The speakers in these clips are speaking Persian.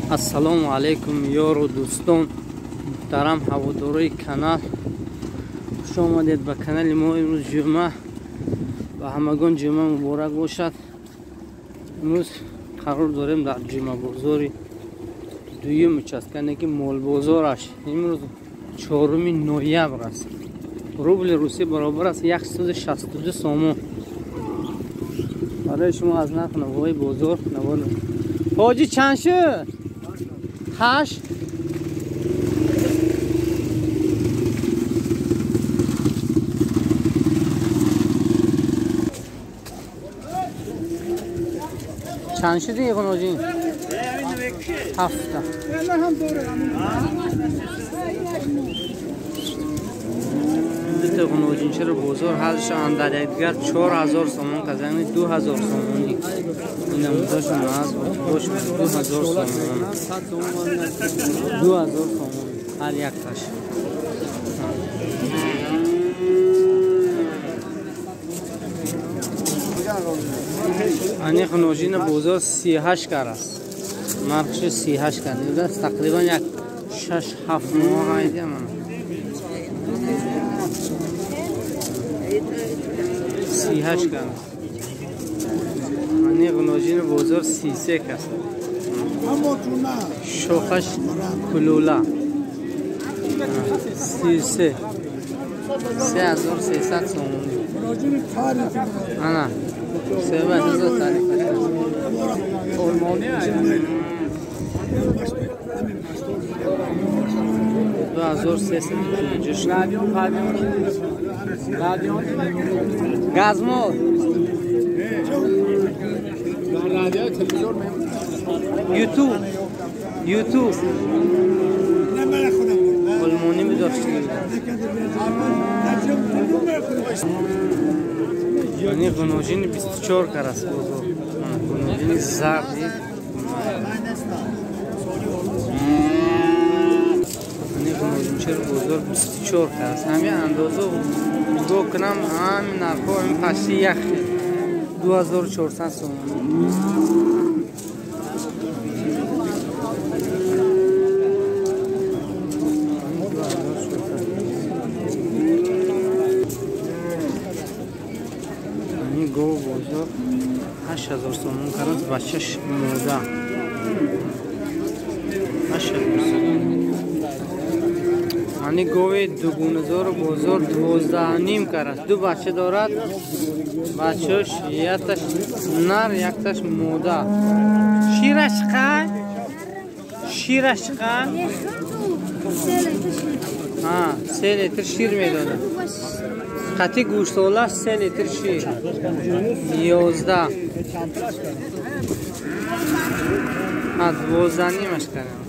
Assalomu alaykum yoru do'ston, muhtaram havodori kanal. Xush omaded ba kanali mo. Imroz juma va hamagон juma muborak boshat. Imroz qaror dorim dar juma bozori duyum uchastkadagi mol bozorаш. Imroz 4 noyabr ast. Rubl rusiy barobar ast 162 so'm. برای شما از نرخ نوای بزرگ نوال حاجی چند شد؟ 8 چند شدی یکن حاجی؟ 7 تقن اوجینچر بزرگ هستش اندر دیگر 4000 سومون کزنی 2000 سومونی این نموداش ناز باش 2000 سومون 2000 سومون هر یک تاش انی خنوجین بزرگ 38 کار است مرخش 38 کار است تقریبا یک 6 7 ماه ایده من 38 کن انی غنوجین بزرگ 33 کن شوخش کلولا 33 3300 سومونی انا 3000 تعریف المانی 2350 گازمول یوتیوب المانی می داشتی یعنی غنوجین 24 کراس بزرگ غنوجین زردی چرا بزرگ 24 است همین اندازه دو کنم همین نرخو این پشتی یک 2400 سوم این گو بزرگ 8000 سوم کرد بچهش موده 8000 سوم انی گوی دوگونه‌زار بزرگ 12 نیم کرد دو بچه دارد بچهش یکتش نر یکتش موده شیرش قد شیرش قد 3 لیتر شیر میداده قطعی گوشتاله 3 لیتر شیر 11 12 نیمش کردم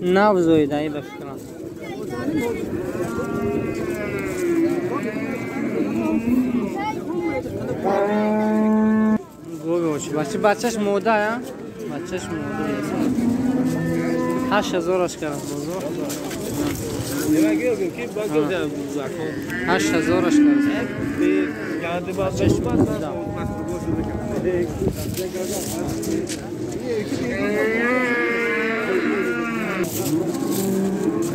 نبزویده ای بفکرم گوی بچه بچهش موده یا بچهش موده 8000 اش کردم بزرگ 8000 اش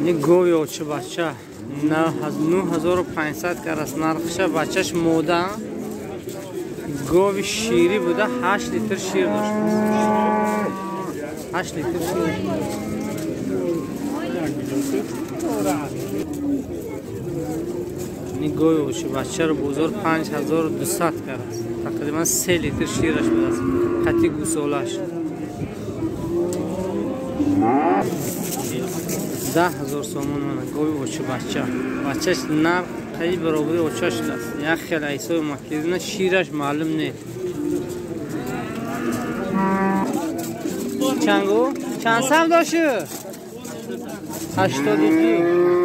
این گوی اوچه بچه 9500 کرد نرخش بچهش موده گوی شیری بوده 8 لیتر شیر داشت 8 لیتر شیر این گوی اوچه بچه رو بزرگ 5200 کرد تقریبا 3 لیتر شیرش بوده خطی گوسولش 10,000 سومون من گوی اوچه بچهش نر خیلی برابری اوچهش است یک خیلی ایسای مکیدونه شیرش معلوم نیست چنگو؟ چند سم داشته؟ 82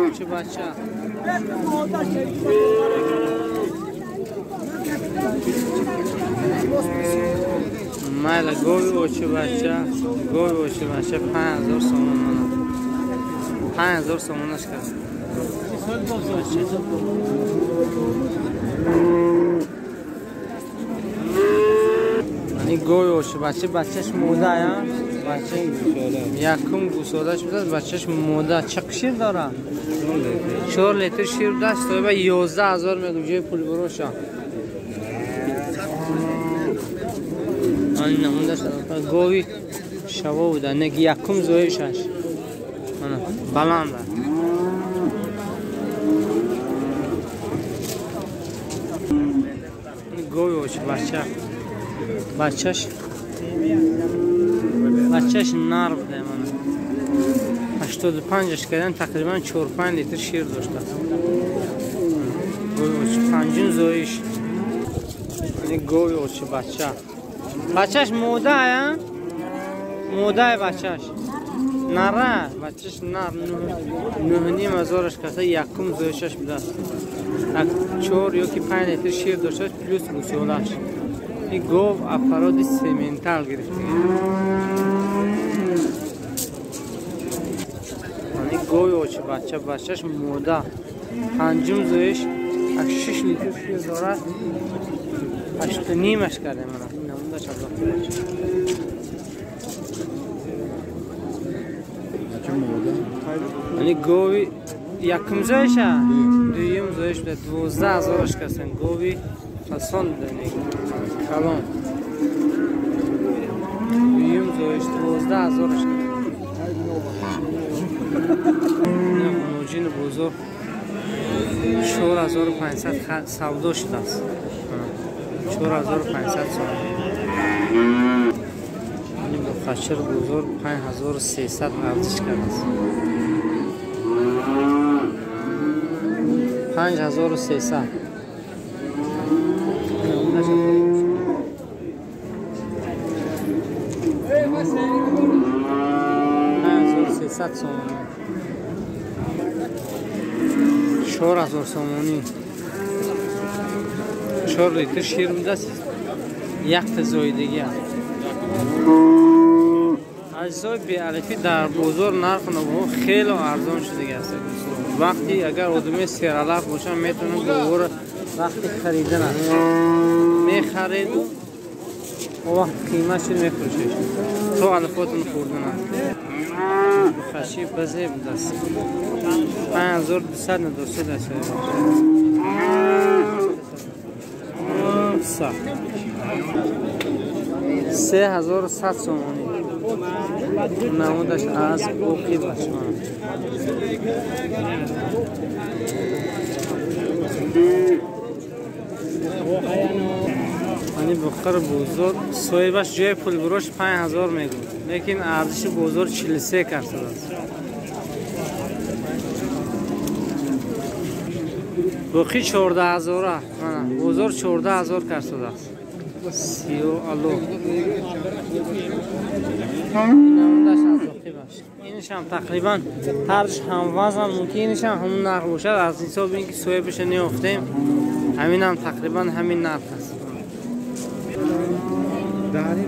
اوچه بچه مالا گوی اوچه بچه 5000 سومون من 5000 سومونش کرد این گوی باشه بچهش موده یا بچه یکم گوسالش بده بچهش موده چه شیر داره 4 لیتر شیر داشت تو به 11000 میگم جای پول بروش آن نمونده شد گوی شوا بوده نگی یکم زویشش آنه بلنده گوی باشه بچهش نر بوده من 85 کردن تقریبا 4-5 لیتر شیر داشته گوی باشه پنجین زویش این گوی باشه بچهش موده یا موده بچهش نره بچهش نر 9,500 کسا یکم زویشش بوده 4 یا که 5 لیتر شیر داشته پلوس گوسالش این گوو افراد سیمنتال گرفته این گوی باشه بچهش موده پنجم زویش 6 لیتر شیر داره 8.5 کرده من نمونده شد این گوی یکم زویشه دویم زویش بده 12,000 کسن گوی خسان دنی کلان دویم زویش 12,000 کسن موجین بزرگ 4,500 سودا شده است 4,500 سودا این خچر بزرگ 5,300 ارزش کرده است 5,300 5,300 سومانی 4,000 سومانی 4 لیتر شیر بوده است یک تزوی دیگه اجزای بی‌الفی در بازار نرخ نبود خیلی ارزان شده است وقتی اگر آدمی سیرالف باشه میتونه دوباره وقتی خریدن میخرید و وقت قیمتش میفروشه تو الفاتون خوردن خشی بزه بوده است 5,200 نداشته داشته 3,100 سومانی نمودش از اوکی باشه این بخار بزرگ سویبش جای پول بروش 5,000 میگو لیکن ارزش بزرگ 43 کرده است بخی 14,000 بزرگ 14,000 کرده است سیو الو اینش هم تقریبا هرش هم وزن ممکنش هم همون نرخ باشد از حساب اینکه سویبش نیافتیم همین هم تقریبا همین نرخ است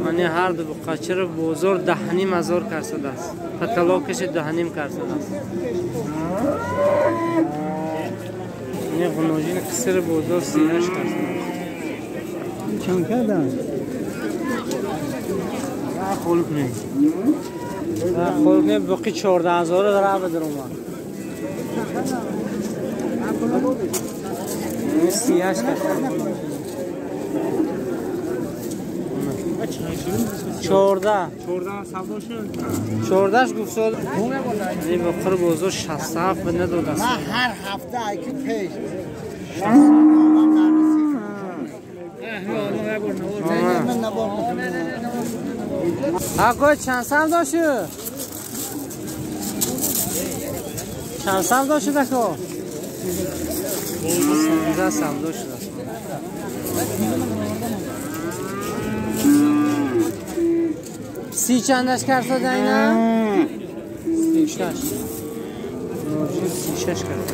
من هر دو قچر بزرگ 10,500 کرده است پتلاکش 10,500 کرده است این غنوجین قصر بزرگ 38 کرده است چند کردن؟ خلق نه بقی 14,000 داره بدر اومد این 38 کرده 14 14 گفت سال این بقر بزرگ 67 به نداد است هر هفته ایکی پیش آقا چند سال داشت؟ چند سال داشت دکو؟ 16 سال داشت سی چندش کرد شده اینا؟ 36 36 کرد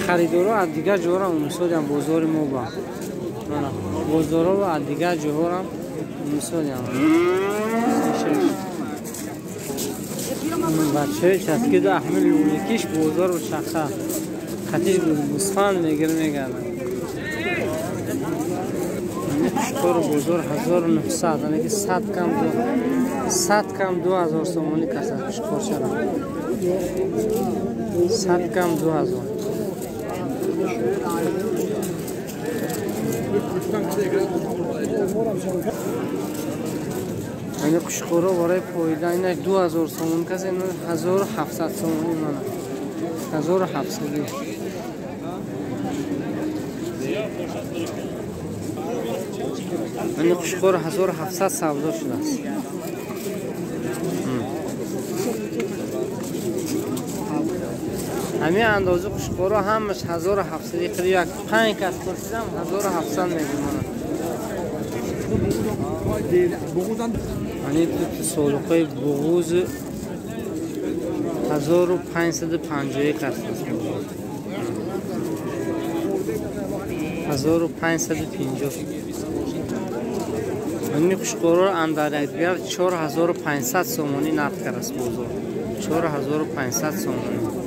خریدارو از دیگر جوهر هم مثال هم بازار ما با بازارو از دیگر جوهر هم مثال هم 36 بچه چسکید احمل لونیکیش بازار و شخصه خطیش گوسفند میگیره میگردن قشقور بزرگ 1900 یعنی که 100 کم 2000 سومانی کسد قشقور شد 100 کم 2000 یعنی قشقورا برای پویدن این 2000 سومانی کسد 1700 سومانی منه 1700 این قشقور 1700 سودا شده است همین اندازه قشقورا همش 1700 یک 5 کس پرسیدم 1700 میگم یعنی تو سولقای بغوز 1551 است 1550 این قشقورا اندرگیر 4500 سومانی نرخ کرد است بزرگ 4500 سومانی